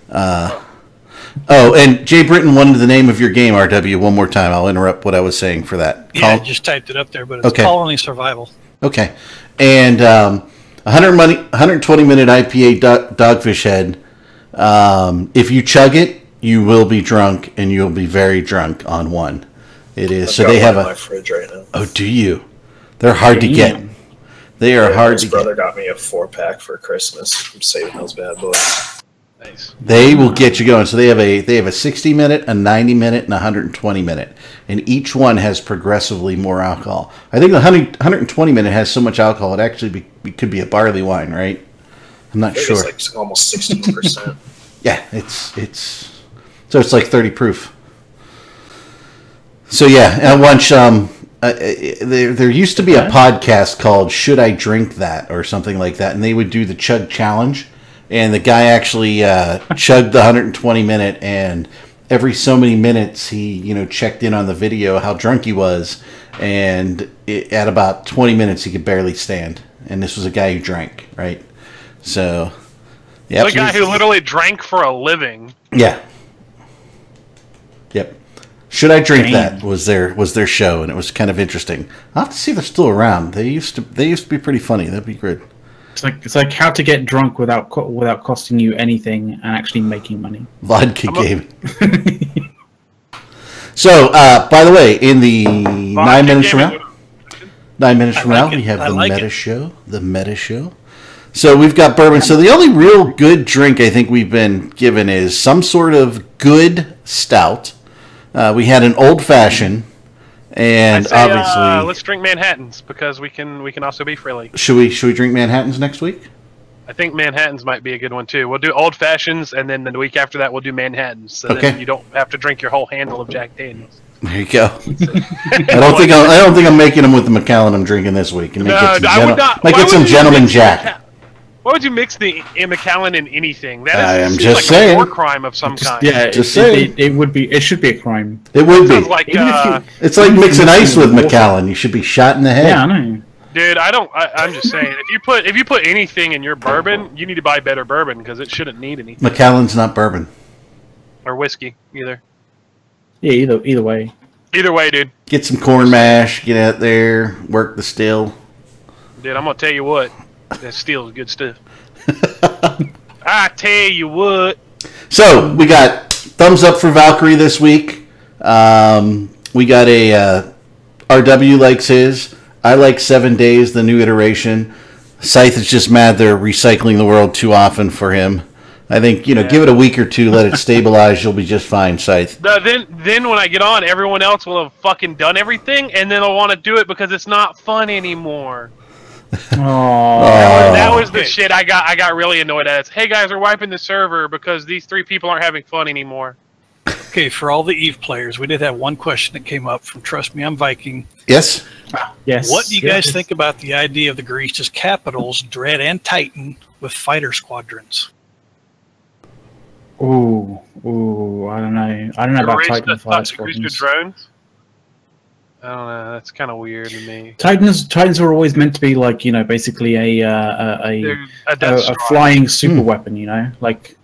And Jay Britton wanted the name of your game, RW, one more time. I'll interrupt what I was saying for that. Yeah, I just typed it up there, but it's Colony Survival. Okay. And 120-minute IPA Dogfish Head If you chug it, you will be drunk, and you'll be very drunk on one. It is. So they have my fridge right now. Oh, do you? They're hard to get. They are hard to get. My brother got me a 4-pack for Christmas. I'm saving those bad boys. Nice. They will get you going. So they have a 60-minute, a 90-minute, and a 120-minute, and each one has progressively more alcohol. I think the 120-minute has so much alcohol it actually could be a barley wine, right? I'm not sure. It's like almost 16%. Yeah, it's so it's like 30 proof. So yeah, at lunch, there used to be a podcast called "Should I Drink That" or something like that, and they would do the chug challenge. And the guy actually chugged the 120-minute, and every so many minutes he, checked in on the video how drunk he was, and at about 20 minutes he could barely stand. And this was a guy who drank, right? So, yeah, the guy who literally drank for a living. Yeah. Yep. Should I Drink That was their show, and it was kind of interesting. I'll have to see if they're still around. They used to be pretty funny. That'd be good. It's like how to get drunk without costing you anything and actually making money. Vodka gaming. So, by the way, in the 9 minutes from now, we have the Meta Show. The Meta Show. So we've got bourbon. So the only real good drink I think we've been given is some sort of good stout. We had an old fashioned. And obviously, let's drink Manhattans because we can also be frilly. Should we drink Manhattans next week? I think Manhattans might be a good one too. We'll do old fashions, and then the week after that we'll do Manhattans. So then you don't have to drink your whole handle of Jack Daniels. There you go. I don't think I'm making them with the Macallan I'm drinking this week. And get some Gentleman Jack. Why would you mix the Macallan in anything? That is like a war crime of some kind. Yeah, just saying. It should be a crime. It would be. Like, it's like mixing ice with Macallan. You should be shot in the head. Yeah, I know. Dude, I'm just saying. If you put anything in your bourbon, you need to buy better bourbon because it shouldn't need anything. Macallan's not bourbon. Or whiskey either. Yeah, either way. Either way, dude. Get some corn mash. Get out there. Work the still. Dude, I'm gonna tell you what. That still is good stuff. I tell you what. So we got thumbs up for Valkyrie this week. We got a RW likes his. I like 7 Days, the new iteration. Scythe is just mad they're recycling the world too often for him. I think give it a week or two, let it stabilize. You'll be just fine, Scythe. Then when I get on, everyone else will have fucking done everything, and then they'll want to do it because it's not fun anymore. That was the shit I got really annoyed at. Hey guys, we're wiping the server because these 3 people aren't having fun anymore. Okay, for all the EVE players, we did have one question that came up from Trust Me, I'm Viking. Yes? Yes. What do you guys think about the idea of the Grease's capitals, Dread and Titan, with fighter squadrons? Ooh, I don't know. I don't know about Titan fighter squadrons. Drones? I don't know. That's kind of weird to me. Titans are always meant to be like basically a flying super weapon. Like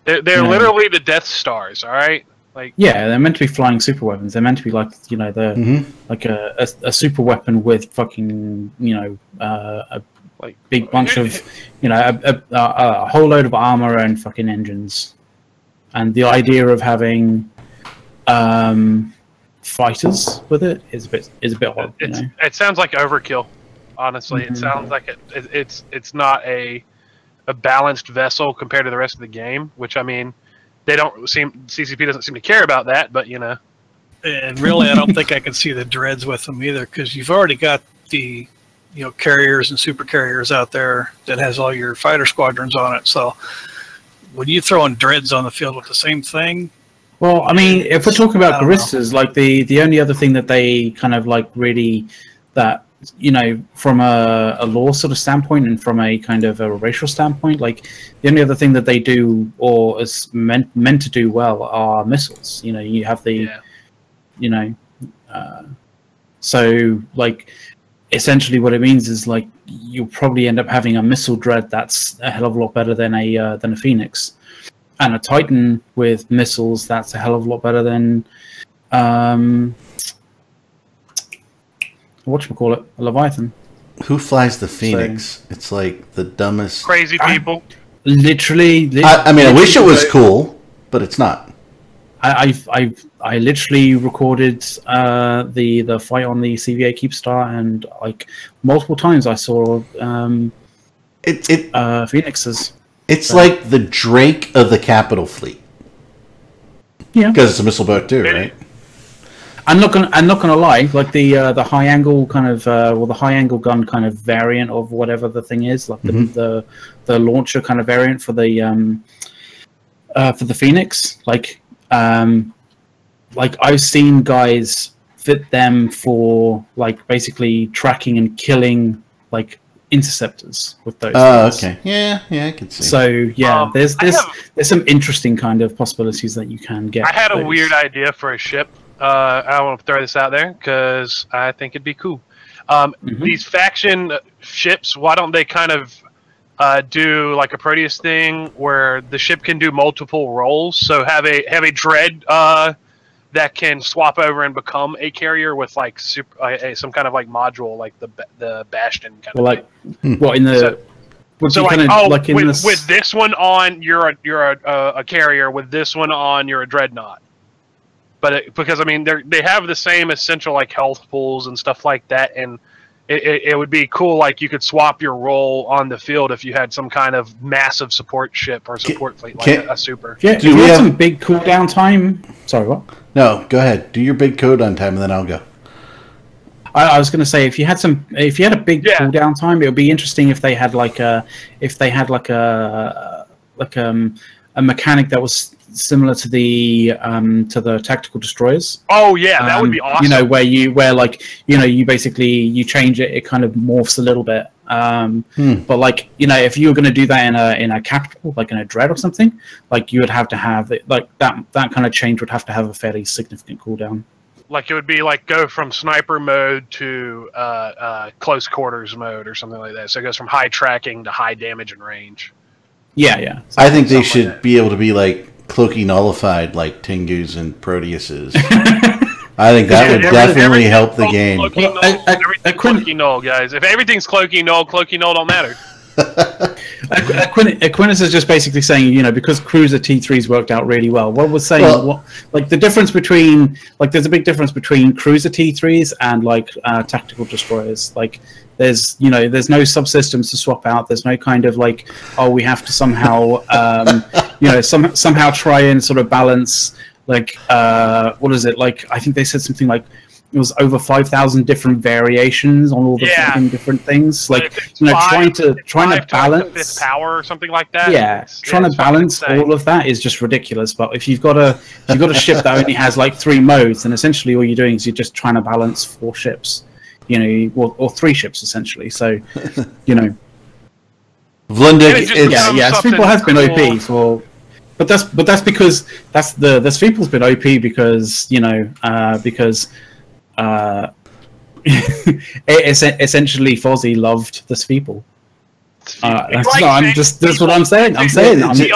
they're literally the Death Stars. All right. Like they're meant to be flying super weapons. They're meant to be like like a super weapon with fucking a big bunch of a whole load of armor and fucking engines, and the idea of having fighters with it is a bit odd. It sounds like overkill. Honestly, it sounds like it's not a balanced vessel compared to the rest of the game. Which I mean, CCP doesn't seem to care about that. But and really, I don't think I can see the dreads with them either because you've already got the carriers and super carriers out there that has all your fighter squadrons on it. So when you throw in dreads on the field with the same thing. Well, I mean, if we're talking about Guristas, like the only other thing that they kind of like really that from a law sort of standpoint and from a kind of a racial standpoint, like the only other thing that they do or is meant to do well are missiles. You have the, so like essentially what it means is like you'll probably end up having a missile dread that's a hell of a lot better than a Phoenix. And a Titan with missiles, that's a hell of a lot better than, whatchamacallit, a Leviathan. Who flies the Phoenix? It's like the dumbest... Crazy people. Literally. I mean, I wish it was cool, but it's not. I literally recorded the fight on the CVA Keepstar, and like multiple times I saw Phoenixes. It's like the Drake of the Capital Fleet. Yeah, because it's a missile boat too, right? I'm not gonna lie. Like the high angle kind of the high angle gun kind of variant of whatever the thing is, like the launcher kind of variant for the Phoenix. Like I've seen guys fit them for like basically tracking and killing like interceptors with those. Oh, okay. Yeah, I can see. So yeah, there's some interesting kind of possibilities that you can get. I had a weird idea for a ship. I want to throw this out there because I think it'd be cool. These faction ships, why don't they kind of do like a Proteus thing where the ship can do multiple roles? So have a dread that can swap over and become a carrier with like some kind of like module, like the Bastion kind of. Like what in the? So with this one on, you're a carrier. With this one on, you're a dreadnought. But because I mean they have the same essential like health pools and stuff like that, and it would be cool like you could swap your role on the field if you had some kind of massive support ship or support fleet like a super. Yeah, do we have some big cooldown time? Sorry, what? No, go ahead. Do your big cooldown time, and then I'll go. I was going to say if you had a big cooldown time, it would be interesting if they had a mechanic that was similar to the tactical destroyers. Oh yeah, that would be awesome. You know, where you basically you change it, it kind of morphs a little bit. But like, you know, if you were going to do that in a capital, like in a dread or something, like you would have to have it, like that kind of change would have to have a fairly significant cooldown. Like it would be like go from sniper mode to close quarters mode or something like that. So it goes from high tracking to high damage and range. Yeah. I think they should be able to be like cloaky nullified like Tengus and Proteuses. I think that would definitely help the game. Everything's cloaky null, guys. If everything's cloaky null don't matter. Aquinas is just basically saying, you know, because Cruiser T3s worked out really well. What was saying, like the difference between, like, there's a big difference between Cruiser T3s and like tactical destroyers. Like, there's no subsystems to swap out. There's no kind of like, oh, we have to somehow, somehow try and sort of balance. Like, what is it? Like, I think they said something like it was over 5,000 different variations on all the different things. Like, trying to balance fifth power or something like that. Yeah, trying to balance all of that is just ridiculous. But if you've got a ship that only has like 3 modes, then essentially all you're doing is you're just trying to balance 4 ships, you know, or 3 ships essentially. So, you know, Vlundig, Sweeple has been OP for. But that's because the Sweeple's been OP because, you know, essentially Fozzie loved the Sweeple. That's what I'm saying. He loves the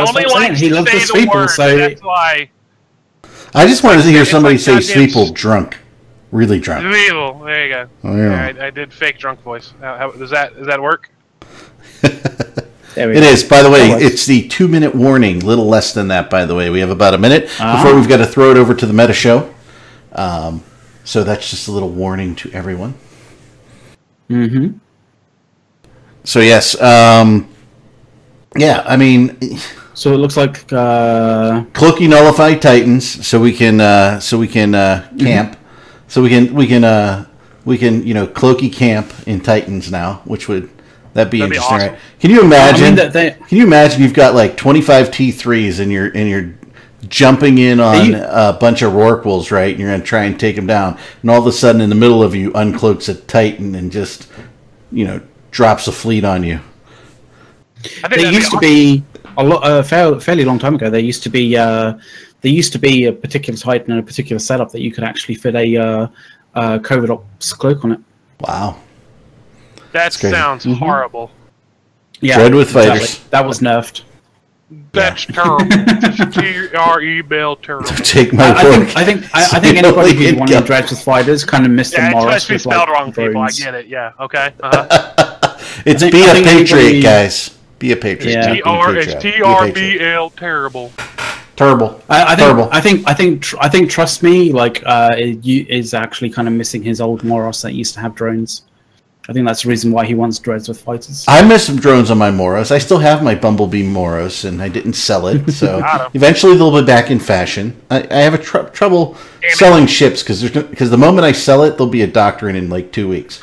Sweeple, so that's why. I just wanted to hear somebody say Sweeple drunk, really drunk. Sweeple, there you go. Oh, yeah. I did fake drunk voice. Does that work? It is. By the way, it's the 2-minute warning. Little less than that, by the way. We have about a minute before we've got to throw it over to the meta show. So that's just a little warning to everyone. Mm-hmm. So yes, yeah. I mean, so it looks like Cloaky nullified Titans, so we can camp, so we can Cloaky camp in Titans now, which would. That'd be interesting, awesome. Right? Can you imagine? Can you imagine you've got like 25 T3s and you're jumping in on a bunch of Rorquals, right? And you're gonna try and take them down, and all of a sudden, in the middle of you, uncloaks a Titan and just, you know, drops a fleet on you. There used to be a fairly long time ago. There used to be a particular Titan and a particular setup that you could actually fit a Covert Ops cloak on it. Wow. That sounds horrible. Yeah, Dread with fighters. Exactly. That was nerfed. That's terrible. T-R-E-Bell terrible. Take my word. I think anybody who wanted Dread with fighters kind of missed the Morris. Yeah, it must be spelled wrong, people. I get it. Yeah. Okay. It's be a patriot, guys. Be a patriot. Yeah. It's TRBL terrible. Terrible. I think. Trust me. Like, is actually kind of missing his old Moros that used to have drones. I think that's the reason why he wants drones with fighters. I miss some drones on my Moros. I still have my Bumblebee Moros, and I didn't sell it. So eventually they'll be back in fashion. I have trouble selling ships because the moment I sell it, there'll be a doctrine in like 2 weeks.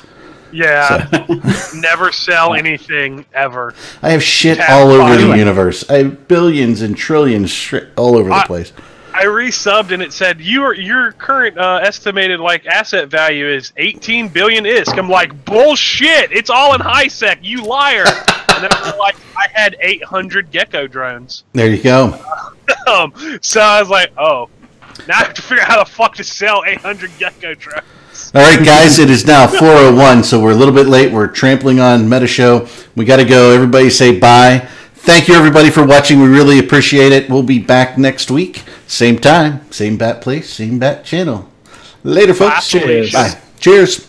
Yeah. So. Never sell anything ever. I have shit all over the universe. I have billions and trillions all over the place. I resubbed and it said your current estimated like asset value is 18 billion ISK. I'm like, bullshit! It's all in high sec, you liar! And then I'm like, I had 800 Gecko drones. There you go. So I was like, oh, now I have to figure out how the fuck to sell 800 Gecko drones. All right, guys, it is now 4:01, so we're a little bit late. We're trampling on Meta Show. We got to go. Everybody say bye. Thank you, everybody, for watching. We really appreciate it. We'll be back next week. Same time, same bat place, same bat channel. Later, folks. Cheers. Bye. Cheers.